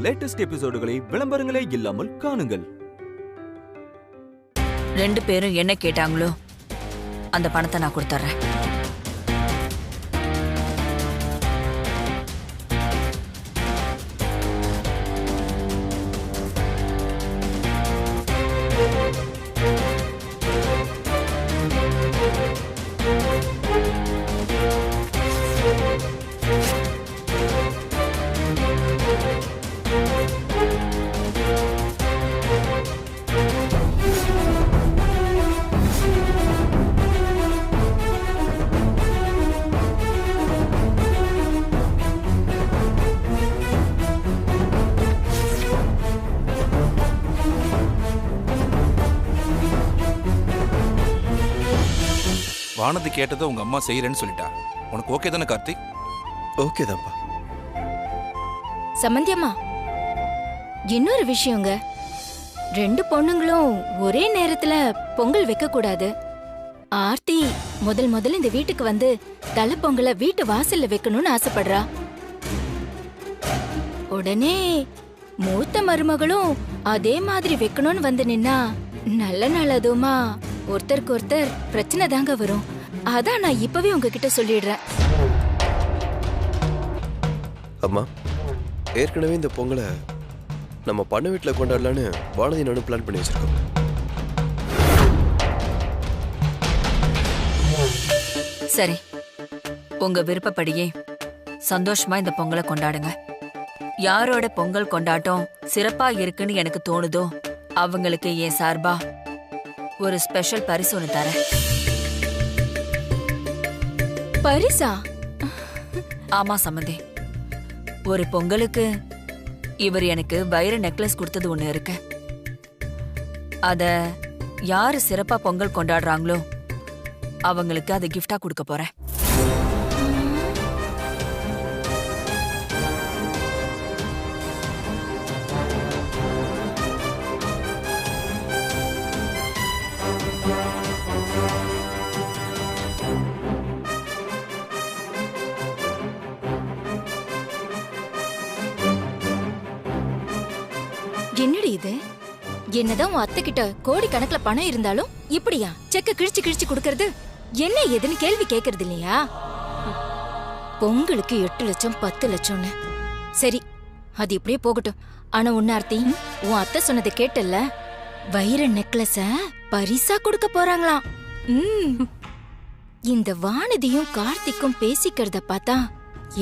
Latest எபிசோடுகளை விளம்பரங்களே இல்லாமல் காணுங்கள். 2 பேரும் என்ன கேட்டாங்களோ அந்த பணத்தை நான் கொடுத்துறேன். வானதி கேட்டதை உங்க அம்மா செய்யறேன்னு சொல்லிட்டா. உனக்கு ஓகே தானே கார்த்திக்? ஓகே தான்ப்பா. சம்பந்தியம்மா, இன்னொரு விஷயங்க, 2 பொண்ணுங்களும் ஒரே நேரத்துல பொங்கல் வைக்க கூடாது. ஆர்த்தி முதல்ல இந்த வீட்டுக்கு வந்து தலை பொங்கலை வீட்டு வாசல்ல வைக்கணும்னு ஆசைப்படுறா. உடனே மூத்த மருமகளும் அதே மாதிரி வைக்கணும்னு வந்து நின்னா நல்ல நாள் அதுவுமா ஒருத்தருக்கு ஒருத்தர் பிரச்சனை தாங்க வரும். அதான் நான் இப்பவே உங்ககிட்ட சொல்லிடுறேன். அம்மா, ஏற்கனவே இந்த பொங்கலை நம்ம பண்ண வீட்டில் கொண்டாடலான்னு வானதி நானும் பிளான் பண்ணி வச்சிருக்கோம். சரி, உங்க விருப்பப்படியே சந்தோஷமா இந்த பொங்கலை கொண்டாடுங்க. யாரோட பொங்கல் கொண்டாட்டம் சிறப்பா இருக்குன்னு எனக்கு தோணுதோ அவங்களுக்கு என் சார்பா ஒரு ஸ்பெஷல் பரிசு ஒன்று தரேன். பரிசா? ஆமா சம்மந்தி, ஒரு பொங்கலுக்கு இவர் எனக்கு வைர நெக்லஸ் கொடுத்தது ஒண்ணு இருக்கு. அத யாரு சிறப்பா பொங்கல் கொண்டாடுறாங்களோ அவங்களுக்கு அதை கிஃப்டா கொடுக்க போறேன். என்னடி இது? என்னதான் உன் அத்தை கிட்ட கோடி கணக்குல பணம் இருந்தாலும் இப்படியா செக்க கிழிச்சு கொடுக்கறது? என்ன ஏதுன்னு கேள்வி கேக்குறது இல்லையா? பொங்கலுக்கு 8 லட்சம் 10 லட்சம்னு. சரி, அது இப்படியே போகட்டும். ஆனா உன்னார்த்தி, உன் அத்தை சொன்னதை கேட்டல்ல, வைர நெக்லஸ பரிசா கொடுக்க போறாங்களாம். இந்த வானதியும் கார்த்திக்கும் பேசிக்கிறத பார்த்தா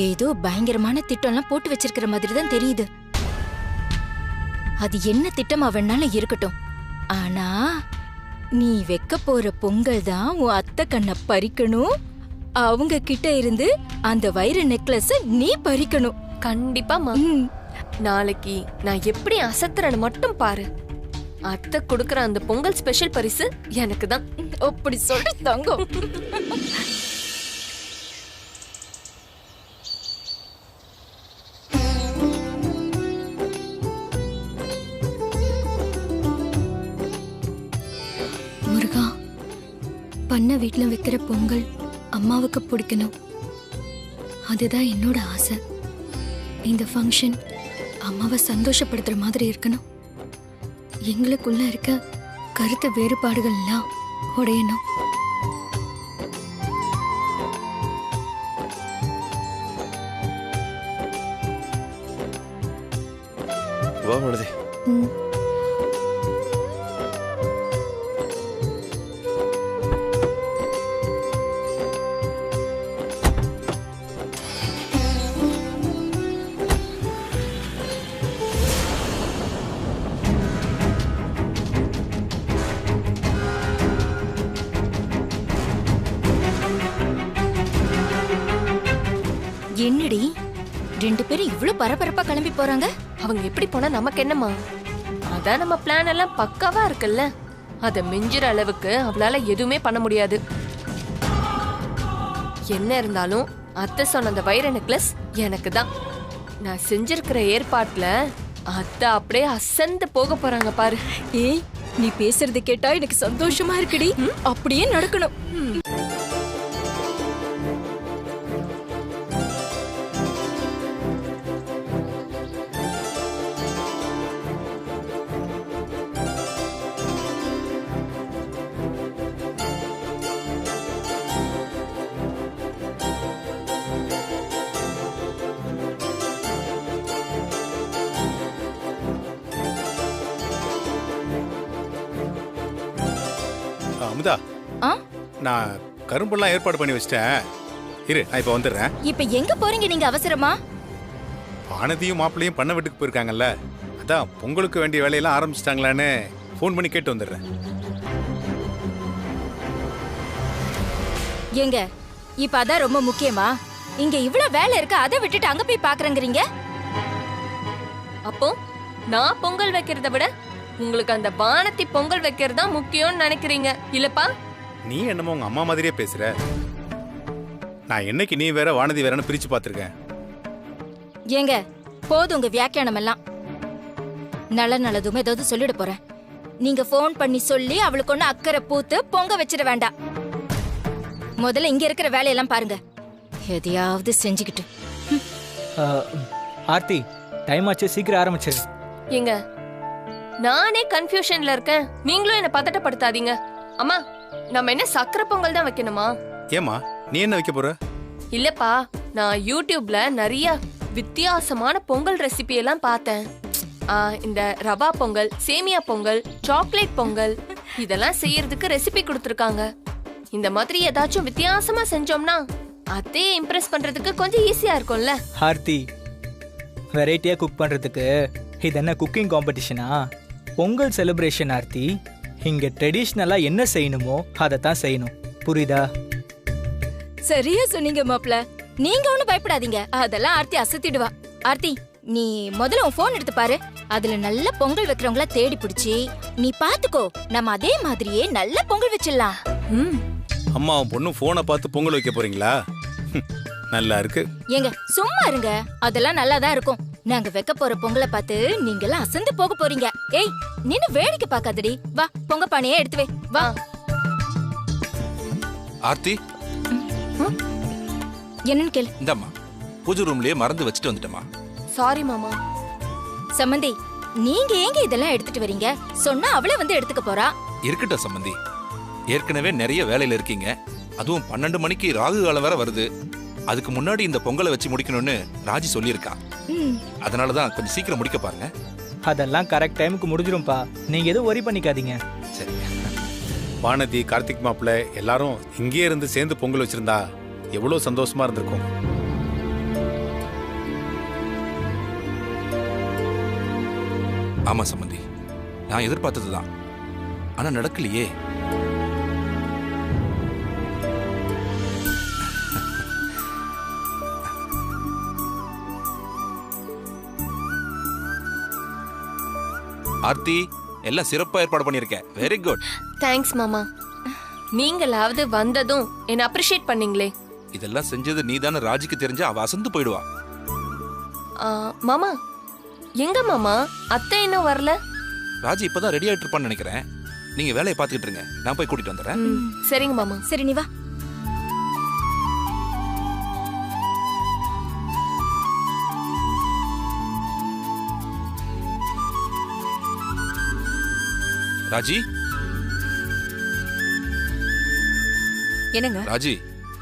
ஏதோ பயங்கரமான திட்டம்லாம் போட்டு வச்சிருக்கிற மாதிரி தான் தெரியுது. அது என்ன திட்டமா வேணாலும் இருக்கட்டும், ஆனா நீ வைக்க போற பொங்கல் தான் உன் அத்தை கண்ணை பறிக்கணும். அவங்க கிட்ட இருந்து அந்த வைர நெக்லஸ நீ பறிக்கணும். கண்டிப்பாமா. நாளைக்கு நான் எப்படி அசத்துறேன்னு மட்டும் பாரு. அத்தை கொடுக்கற அந்த பொங்கல் ஸ்பெஷல் பரிசு எனக்கு தான். அப்படி சொல்லி தங்கம். முருகா, பண்ண வீட்டுல வைக்கிற பொங்கல் அம்மாவுக்கு பிடிக்கணும். அதுதான் என்னோட ஆசை. இந்த ஃபங்க்ஷன் அம்மாவை சந்தோஷப்படுத்துற மாதிரி இருக்கணும். எங்களுக்குள்ள இருக்க கருத்து வேறுபாடுகள் எல்லாம் உடையணும். வா வானதி. என்னடி 2 பேரும் இவ்ளோ பரபரப்பா கிளம்பி போறாங்க? அவங்க எப்படி போனா நமக்கு என்னமா? அதான் நம்ம பிளான் எல்லாம் பக்காவா இருக்குல்ல. அத மிஞ்சுற அளவுக்கு அவளால எதுவுமே பண்ண முடியாது. என்ன இருந்தாலும் அத்தை சொன்ன அந்த வைர நெக்லஸ் எனக்கு தான். நான் செஞ்சிருக்கிற ஏற்பாட்டுல அத்தை அப்படியே அசந்து போக போறாங்க பாரு. ஏய், நீ பேசுறது கேட்டா எனக்கு சந்தோஷமா இருக்குடி. அப்படியே நடக்கணும். அமுதா, ஆ? நான் கரும்பெல்லாம் ஏற்பாடு பண்ணி வச்சிட்டேன். இரு, நான் இப்போ வந்துடுறேன். இப்ப எங்க போறீங்க நீங்க அவசரமா? வானதியும் மாப்பிள்ளையும் பண்ண வீட்டுக்கு போயிருக்காங்கல்ல, அதான் பொங்கலுக்கு வேண்டிய வேலையெல்லாம் ஆரம்பிச்சிட்டாங்களான்னு ஃபோன் பண்ணி கேட்டு வந்துடுறேன். எங்க இப்ப அதான் ரொம்ப முக்கியமா? இங்க இவ்வளவு வேலை இருக்கு, அதை விட்டுட்டு அங்க போய் பாக்குறேங்கிறீங்க. அப்போ நான் பொங்கல் வைக்கிறத விட உங்களுக்கு அந்த வானத்தி பொங்கல் வைக்கிறது தான் முக்கியம்னு நினைக்கிறீங்க இல்லப்பா? நீ என்னமோ உங்க அம்மா மாதிரியே பேசுற. நான் என்னைக்கு நீ வேற வானதி வேறன்னு பிரிச்சு பார்த்துருக்கேன். ஏங்க போதும் உங்க வியாக்கியானம் எல்லாம். நல்லதும் ஏதாவது சொல்லிட போறேன். நீங்க ஃபோன் பண்ணி சொல்லி அவளுக்கு ஒண்ணு அக்கறை பூத்து பொங்க வச்சிட வேண்டாம். முதல்ல இங்க இருக்கிற வேலையெல்லாம் பாருங்க, எதையாவது செஞ்சுக்கிட்டு. ஆர்த்தி, டைம் ஆச்சு, சீக்கிரம் ஆரம்பிச்சிரு. ஏங்க நானே கன்ஃபியூஷன்ல இருக்கேன், நீங்களும் என்ன பதட்டப்படுத்தாதீங்க. அம்மா, நம்ம என்ன சக்கரை பொங்கல் தான் வைக்கணுமா? ஏமா, நீ என்ன வைக்க போற? இல்லப்பா, நான் யூடியூப்ல நிறைய வித்தியாசமான பொங்கல் ரெசிபி எல்லாம் பார்த்தேன். இந்த ரவா பொங்கல், சேமியா பொங்கல், சாக்லேட் பொங்கல் இதெல்லாம் செய்யறதுக்கு ரெசிபி கொடுத்துருக்காங்க. இந்த மாதிரி ஏதாச்சும் வித்தியாசமா செஞ்சோம்னா அதே இம்ப்ரெஸ் பண்றதுக்கு கொஞ்சம் ஈஸியா இருக்கும்ல. ஆர்த்தி, வெரைட்டியா குக் பண்றதுக்கு இது என்ன குக்கிங் காம்படிஷனா? பொங்கல் செலிப்ரேஷன் ஆர்த்தி. இங்க ட்ரெடிஷ்னலா என்ன செய்யணுமோ அதை தான் செய்யணும், புரியுதா? சரியா சொன்னீங்க மாப்ள. நீங்க ஒண்ணும் பயப்படாதீங்க, அதெல்லாம் ஆர்த்தி அசத்திடுவா. ஆர்த்தி, நீ முதல்ல உன் போன் எடுத்து பாரு. அதுல நல்ல பொங்கல் வைக்கிறவங்கள தேடி பிடிச்சி நீ பாத்துக்கோ. நம்ம அதே மாதிரியே நல்ல பொங்கல் வச்சிடலாம். அம்மா, உன் பொண்ணு போனை பார்த்து பொங்கல் வைக்க போறீங்களா? நல்லா இருக்கு. ஏங்க சும்மா இருங்க, அதெல்லாம் நல்லாதான் இருக்கும். நாங்க வைக்க போற பொங்கலை பார்த்து நீங்கெல்லாம் அசந்து போக போறீங்க. ஏய், நின்னு வேடிக்கை பார்க்காதடி, வா பொங்க பானையே எடுத்து வை, வா. ஆர்த்தி, என்னன்னு கேளு. இந்தம்மா, பூஜை ரூம்லயே மறந்து வச்சுட்டு வந்துட்டேமா. சாரி மாமா. சம்மந்தி, நீங்க ஏங்க இதெல்லாம் எடுத்துட்டு வரீங்க? சொன்னா அவளே வந்து எடுத்துக்க போறா. இருக்கட்டும் சம்பந்தி, ஏற்கனவே நிறைய வேலையில இருக்கீங்க. அதுவும் 12 மணிக்கு ராகு காலம் வேற வருது. அதுக்கு முன்னாடி இந்த பொங்கலை வச்சு முடிக்கணும்னு ராஜி சொல்லியிருக்கா. அதனாலதான் கொஞ்சம் சீக்கிரம் முடிக்க பாருங்க. அதெல்லாம் கரெக்ட் டைமுக்கு முடிஞ்சிரும்பா, நீங்க எதுவும் worry பண்ணிக்காதீங்க. சரி. வானதி, கார்த்திக் மாப்பிள்ள எல்லாரும் இங்கே இருந்து சேர்ந்து பொங்கல் வச்சிருந்தா எவ்வளவு சந்தோஷமா இருந்திருக்கும். ஆமா சம்பந்தி, நான் எதிர்பார்த்ததுதான், ஆனா நடக்கலையே. ஆர்த்தி, எல்லாம் சிறப்பா ஏற்பாடு பண்ணிருக்கேன். Very good. தேங்க்ஸ் மாமா. நீங்களாவது வந்ததும் என்ன அப்ரிஷியேட் பண்ணீங்களே. இதெல்லாம் செஞ்சது நீதான ராஜிக்கு தெரிஞ்சா அவ அசந்து போயிடுவா. மாமா, எங்க மாமா அத்தை இன்னும் வரல? ராஜி இப்பதான் ரெடி ஆயிட்டு இருப்பான்னு நினைக்கிறேன். நீங்க வேலையை பார்த்துக்கிட்டு இருங்க, நான் போய் கூட்டிட்டு வந்துடுறேன். சரிங்க மாமா. சரி, நீ வா. ராஜி, என்னங்க? ராஜி,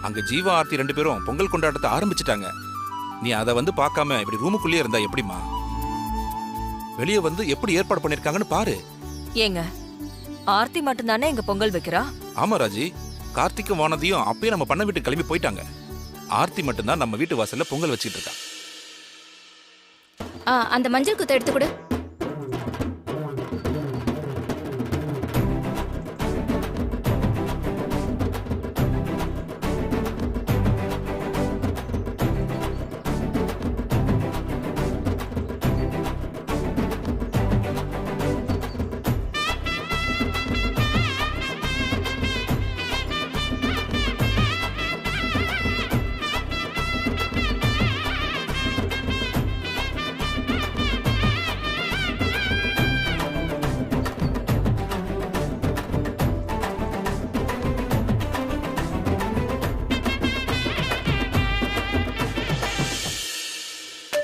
அங்க ஜீவா ஆர்த்தி 2 பேரும் பொங்கல் கொண்டாட்டத்தை ஆரம்பிச்சிட்டாங்க. நீ அதை வந்து பார்க்காம இப்படி ரூமுக்குள்ளேயே இருந்தா எப்படிமா? வெளியே வந்து எப்படி ஏற்பாடு பண்ணிருக்காங்கன்னு பாரு. ஏங்க, ஆர்த்தி மட்டும்தானே இங்க பொங்கல் வைக்கிறா? ஆமா ராஜி, கார்த்திக்கும் வானதியும் அப்பயே நம்ம பண்ண வீட்டுக்கு கிளம்பி போயிட்டாங்க. ஆர்த்தி மட்டும்தான் நம்ம வீட்டு வாசல்ல பொங்கல் வச்சுட்டு இருக்கா. அந்த மஞ்சள் குத்தை எடுத்து கொடு.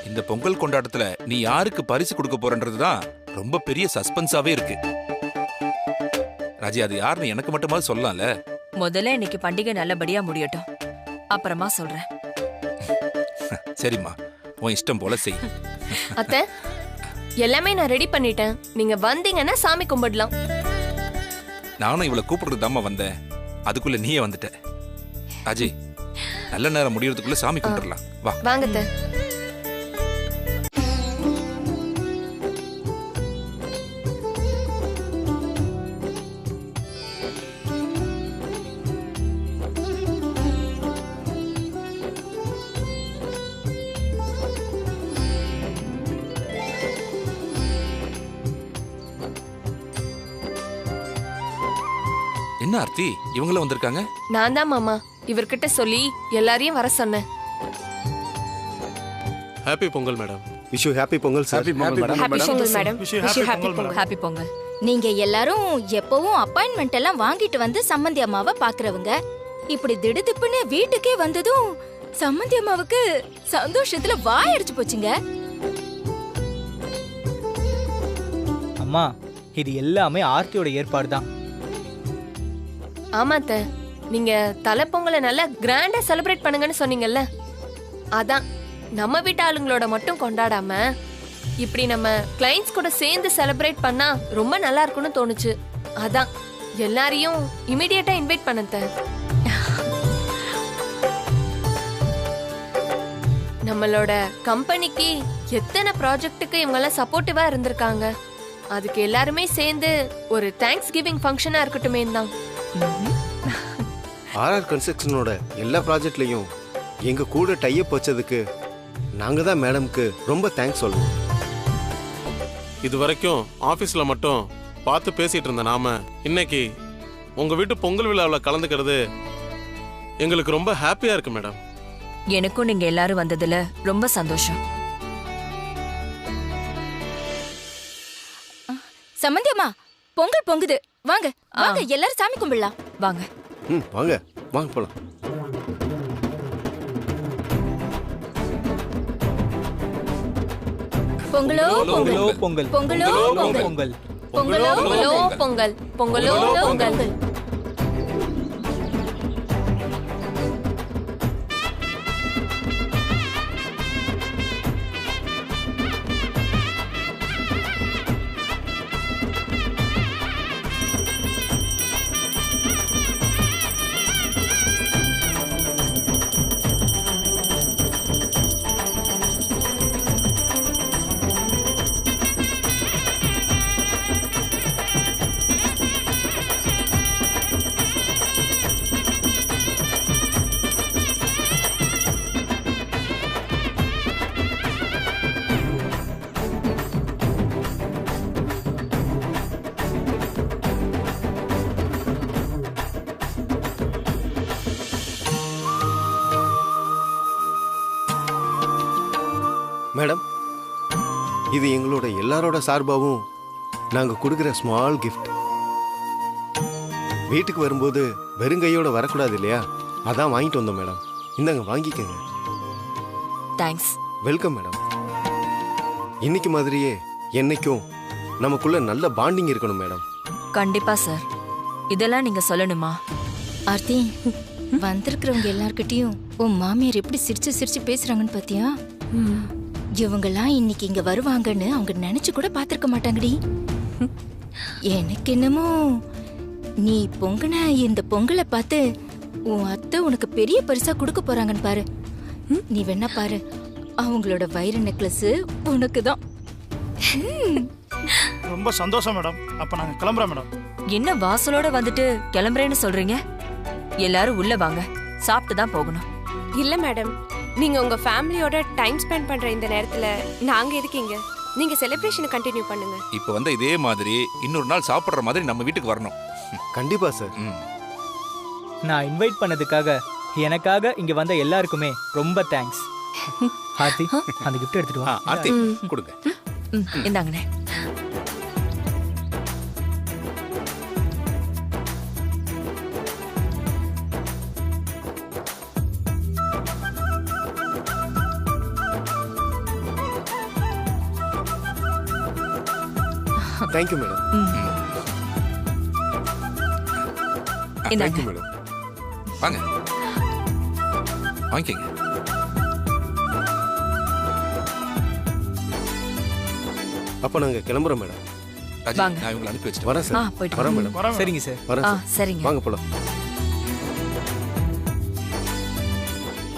இந்த பொங்கல் கொண்டாட்டத்துல நீ யாருக்கு பரிசு கொடுக்க போறன்றதுதான் ரொம்ப பெரிய சஸ்பென்ஸாவே இருக்கு. ராஜி, அது யாருன்னு எனக்கு மட்டுமாவது சொல்லலாம்ல? முதல்ல இன்னைக்கு பண்டிகை நல்லபடியா முடியட்டும், அப்புறமா சொல்றேன். சரிம்மா, உன் இஷ்டம் போல செய். அத்தை, எல்லாமே நான் ரெடி பண்ணிட்டேன். நீங்க வந்தீங்கன்னா சாமி கும்பிடலாம். நானும் இவளை கூப்பிடுறது தாம்மா வந்தேன், அதுக்குள்ள நீயே வந்துட்ட. ராஜி, நல்ல நேரம் முடியறதுக்குள்ள சாமி கும்பிட்டுறலாம். வா. வாங்க அத்தை. என்ன ஆர்த்தி, இவங்களும் வந்திருக்காங்க? நான் தான் மாமா இவர்கிட்ட சொல்லி எல்லாரையும் வர சொன்னேன். Happy Pongal madam. Wish you happy Pongal sir. Happy Pongal madam. Happy Pongal. நீங்க எல்லாரும் எப்பவும் அப்பாயின்மெண்ட் எல்லாம் வாங்கிட்டு வந்து சம்மந்தி அம்மாவை பாக்குறவங்க, இப்படி திடுதிப்புன்னு வீட்டுக்கே வந்ததும் சம்மந்தி அம்மாவுக்கு சந்தோஷத்துல வாய் அடிச்சு போச்சுங்க. அம்மா, இது எல்லாமே ஆர்த்தியோட ஏற்பாடு தான். ஆமா அத்தை, நீங்க தலைப்பொங்கலை நல்லா கிராண்டா செலிப்ரேட் பண்ணுங்கன்னு சொன்னீங்கல்ல, அதான் நம்ம வீட்டு ஆளுங்களோட மட்டும் கொண்டாடாம இப்படி நம்ம கிளைண்ட்ஸ் கூட சேர்ந்து செலிப்ரேட் பண்ணா ரொம்ப நல்லா இருக்கும்னு தோணுச்சு. அதான் எல்லாரையும் இமிடியேட்டா இன்வைட் பண்ணேன். நம்மளோட கம்பெனிக்கு எத்தனை ப்ராஜெக்ட்டுக்கு இவங்கெல்லாம் சப்போர்ட்டிவா இருந்திருக்காங்க, அதுக்கு எல்லாருமே சேர்ந்து ஒரு தேங்க்ஸ் கிவிங் ஃபங்க்ஷனா இருக்கட்டுமே தான். ஆர்ஆர் கன்ஸ்ட்ரக்ஷனோட எல்லா ப்ராஜெக்ட்லையும் எங்க கூட டைப் வச்சதுக்கு நாங்க தான் மேடம்க்கு ரொம்ப தேங்க்ஸ் சொல்லணும். இது வரைக்கும் ஆபீஸ்ல மட்டும் பார்த்து பேசிட்டு இருந்த நாம இன்னைக்கு உங்க வீட்டு பொங்கல் விழாவில் கலந்துக்கிறது எங்களுக்கு ரொம்ப ஹாப்பியா இருக்கு மேடம். எனக்கும் நீங்க எல்லாரும் வந்ததுல ரொம்ப சந்தோஷம். சம்மந்தி அம்மா, பொங்கல் பொங்குது, வாங்க வாங்க எல்லாரும் சாமி கும்பிடலாம். வாங்க. வாங்க வாங்க போலாம். பொங்கலோ பொங்கலோ பொங்கல் பொங்கலோ பொங்கல் பொங்கல் பொங்கலோ பொங்கல் பொங்கலோ பொங்கல். மேடம், இது எங்களோட எல்லாரோட சார்பாகவும் நாங்க கொடுக்குற ஸ்மால் கிஃப்ட். வீட்டுக்கு வரும்போது வெறுங்கையோட வரக்கூடாது இல்லையா, அதான் வாங்கிட்டு வந்தோம் மேடம். இந்தாங்க வாங்கிக்கங்க. தேங்க்ஸ். Welcome madam. இன்னைக்கு மாதிரியே என்னைக்கும் நமக்குள்ள நல்ல பாண்டிங் இருக்கணும் மேடம். கண்டிப்பா சார். இதெல்லாம் நீங்க சொல்லணுமா? ஆர்த்தி, வந்திருக்கிறவங்க எல்லார்கிட்டயும் உன் மாமியார் எப்படி சிரிச்சு சிரிச்சு பேசுறாங்கன்னு பாத்தியா? இவங்கெல்லாம் இன்னைக்கு இங்க வருவாங்கன்னு அவங்க நினைச்சு கூட பாத்திருக்க மாட்டாங்கடி. எனக்கு என்னமோ நீ பொங்கன இந்த பொங்கலை பார்த்து உன் அத்தை உனக்கு பெரிய பரிசா கொடுக்க போறாங்கன்னு பாரு. நீ வேணா பாரு, அவங்களோட வைர நெக்லஸ் உனக்கு தான். ரொம்ப சந்தோஷம் மேடம். அப்ப நாங்க கிளம்புறோம் மேடம். என்ன வாசலோட வந்துட்டு கிளம்புறேன்னு சொல்றீங்க? எல்லாரும் உள்ள வாங்க, சாப்பிட்டு தான் போகணும். இல்ல மேடம், நீங்க உங்க ஃபேமிலியோட டைம் ஸ்பெண்ட் பண்ற இந்த நேரத்துல நாங்க இருக்கீங்க. நீங்க செலிப்ரேஷனை கண்டினியூ பண்ணுங்க. இப்போ வந்து இதே மாதிரி இன்னொரு நாள் சாப்பிடுற மாதிரி நம்ம வீட்டுக்கு வரணும். கண்டிப்பா சார். நான் இன்வைட் பண்ணதுக்காக எனக்காக இங்க வந்த எல்லாருக்குமே ரொம்ப தேங்க்ஸ். ஆர்த்தி, அந்த கிஃப்ட் எடுத்துட்டு வா. ஆர்த்தி கொடுங்க. இந்தாங்கண்ணே. Thank you madam. Thank you madam. வாங்க வாங்கிக்கங்க. அப்ப நாங்க கிளம்புறோம் மேடம். ராஜி, வாங்க. நான் இவங்களை அனுப்பி வச்சுட்டு வரேன் சார். போயிட்டு வரேன் வாங்க. மேடம். சரிங்க சார். வரேன் ஆ சார். சரிங்க. வாங்க போலாம்.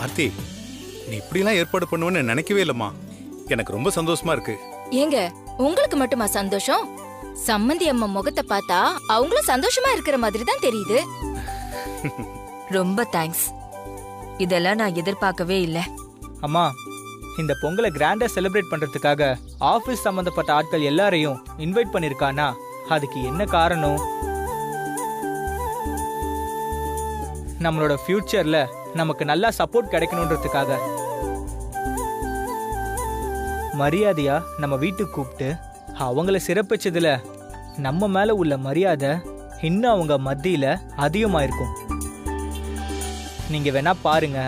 ஆர்த்தி நீ இப்படிலாம் ஏற்பாடு பண்ணுவேன்னு நினைக்கவே இல்லம்மா. எனக்கு ரொம்ப சந்தோஷமா இருக்கு. ஏங்க உங்களுக்கு மட்டுமா சந்தோஷம்? சம்மந்தி அம்மா முகத்தை பார்த்தா அவங்களும் சந்தோஷமா இருக்கிற மாதிரி தான் தெரியுது. ரொம்ப தேங்க்ஸ். இதெல்லாம் நான் எதிர்பார்க்கவே இல்ல. அம்மா, இந்த பொங்கலை கிராண்டா செலிப்ரேட் பண்றதுக்காக ஆபீஸ் சம்பந்தப்பட்ட ஆட்கள் எல்லாரையும் இன்வைட் பண்ணிருக்கானா அதுக்கு என்ன காரணம்? நம்மளோட ஃபியூச்சர்ல நமக்கு நல்லா சப்போர்ட் கிடைக்கணுன்றதுக்காக மரியாதையா நம்ம வீட்டுக்கு கூப்பிட்டு அவங்கள சிறப்பிச்சதுல நம்ம மேல உள்ள மரியாதை இன்னும் அவங்க மத்தியில அதிகமாயிருக்கும். நீங்க வேணா பாருங்க,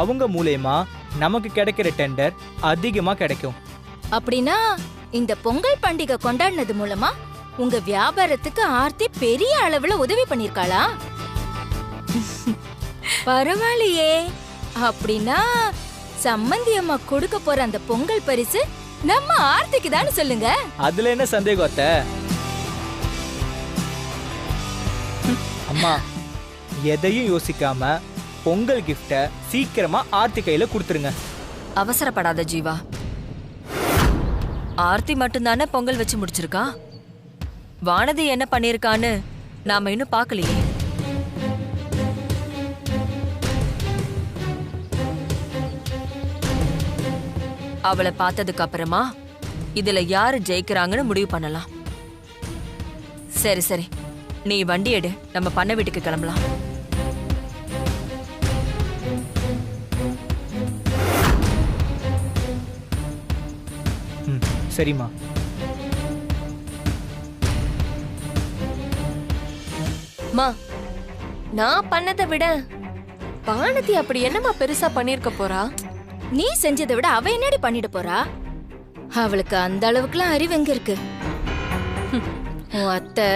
அவங்க மூலமா நமக்கு கிடைக்கிற டெண்டர் அதிகமா கிடைக்கும். அப்படின்னா இந்த பொங்கல் பண்டிகை கொண்டாடினது மூலமா உங்க வியாபாரத்துக்கு ஆர்த்தி பெரிய அளவுல உதவி பண்ணிருக்காளா? பரவாயில்லையே. அப்படின்னா சம்மந்தி அம்மா கொடுக்க போற அந்த பொங்கல் பரிசு நம்ம ஆர்த்திக்கு தான் சொல்லுங்க. அதுல என்ன சந்தேகம் அத்தை? அம்மா, எதையும் யோசிக்காம பொங்கல் கிஃப்ட சீக்கிரமா ஆர்த்தி கையில கொடுத்துருங்க. அவசரப்படாத ஜீவா. ஆர்த்தி மட்டும்தானே பொங்கல் வச்சு முடிச்சிருக்கா. வானதி என்ன பண்ணிருக்கான்னு நாம இன்னும் பார்க்கலையே. அவளை பார்த்ததுக்கு அப்புறமா இதுல யாரு ஜெயிக்கிறாங்கன்னு முடிவு பண்ணலாம். சரி சரி, நீ வண்டி எடு, நம்ம பண்ண வீட்டுக்கு கிளம்பலாம். சரிம்மா. மா, நான் பண்ணதை விட வானதி அப்படி என்னமா பெருசா பண்ணிருக்க போறா? நீ செஞ்சதை விட அவ என்னடி பண்ணிட போறா? அவளுக்கு அந்த அளவுக்குலாம் அறிவு எங்க இருக்கு? உன் அத்தை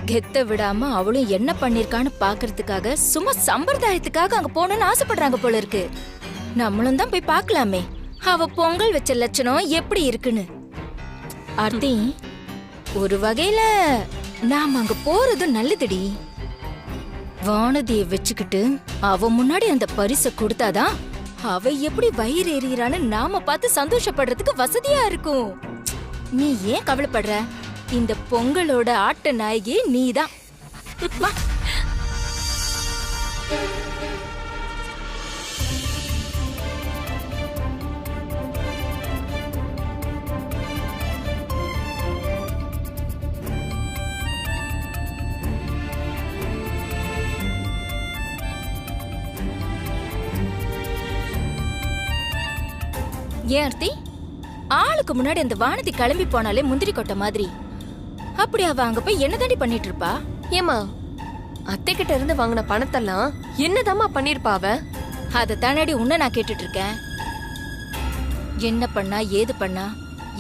கெத்த விடாம அவளும் என்ன பண்ணிருக்கான்னு பாக்குறதுக்காக சும்மா சம்பிரதாயத்துக்காக அங்க போகணும்னு ஆசைப்படுறாங்க போல இருக்கு. நம்மளும் தான் போய் பார்க்கலாமே அவ பொங்கல் வச்ச லட்சணம் எப்படி இருக்குன்னு. ஆர்த்தி, ஒரு வகையில நாம அங்க போறது நல்லதுடி. வானதியை வச்சுக்கிட்டு அவ முன்னாடி அந்த பரிசை கொடுத்தாதான் அவ எப்படி வயிறு எறிகிறான்னு நாம பார்த்து சந்தோஷப்படுறதுக்கு வசதியா இருக்கும். நீ ஏன் கவலைப்படுற? இந்த பொங்கலோட ஆட்ட நாயகி நீதான். வா. ஏன் ஆர்த்தி, ஆளுக்கு முன்னாடி அந்த வானதி கிளம்பி போனாலே முந்திரி கொட்ட மாதிரி அப்படி அவ அங்க போய் என்னதாண்டி பண்ணிட்டு இருப்பா? ஏமா, அத்தை கிட்ட இருந்து வாங்கின பணத்தெல்லாம் என்னதாம்மா பண்ணிருப்பா அவ? அத தானடி உன்ன நான் கேட்டுட்டு இருக்கேன். என்ன பண்ணா, ஏது பண்ணா,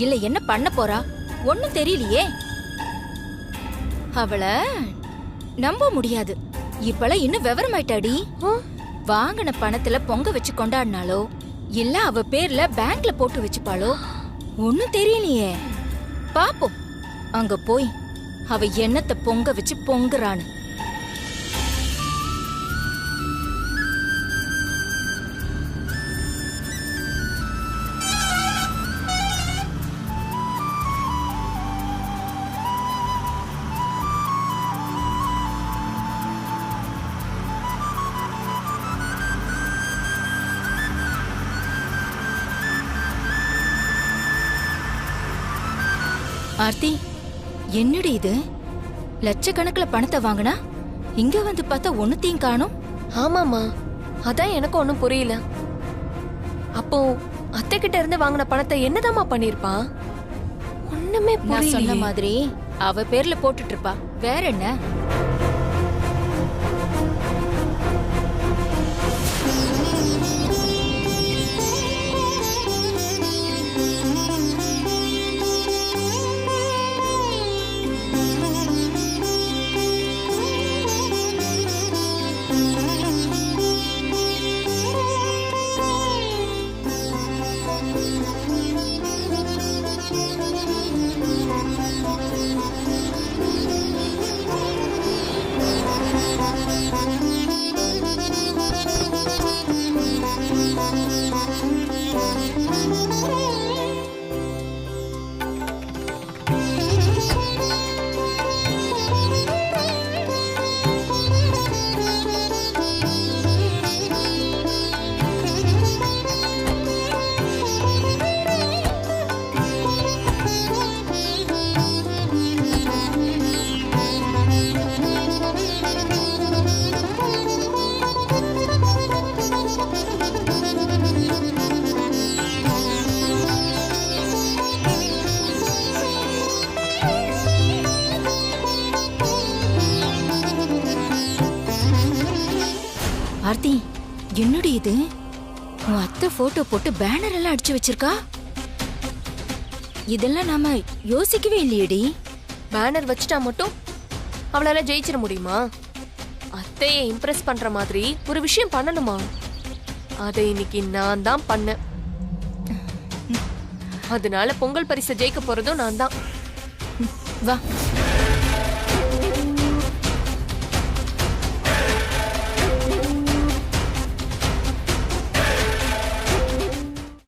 இல்ல என்ன பண்ண போறா, ஒண்ணும் தெரியலையே. அவளை நம்ப முடியாது. இப்பெல்லாம் இன்னும் விவரமாயிட்டாடி. வாங்கின பணத்துல பொங்க வச்சு கொண்டாடினாலோ இல்ல அவ பேர்ல பேங்க்ல போட்டு வச்சுப்பாளோ ஒண்ணும் தெரியலையே. பாப்போம் அங்க போய் அவ என்னத்தை பொங்க வச்சு பொங்குறான்னு. ஆர்த்தி, என்னடி இது? லட்சக்கணக்குல பணத்தை வாங்கினா இங்க வந்து பார்த்தா ஒண்ணுத்தையும் காணும். ஆமாமா, அதான் எனக்கு ஒண்ணும் புரியல. அப்போ அத்தை கிட்ட இருந்து வாங்கின பணத்தை என்னதாம்மா பண்ணிருப்பா? ஒண்ணுமே நான் சொன்ன புரியல. மாதிரி அவ பேர்ல போட்டுட்டு இருப்பா, வேற என்ன? ஆர்த்தி, என்னடி இது? உன் அத்தை போட்டோ போட்டு பேனர் எல்லாம் அடிச்சு வச்சிருக்கா. இதெல்லாம் நாம யோசிக்கவே இல்லையேடி. பேனர் வச்சுட்டா மட்டும் அவளால ஜெயிச்சிட முடியுமா? அத்தையை இம்ப்ரெஸ் பண்ற மாதிரி ஒரு விஷயம் பண்ணணுமா? அதை இன்னைக்கு நான் தான் பண்ணேன். அதனால பொங்கல் பரிசை ஜெயிக்க போறதும் நான் தான். வா.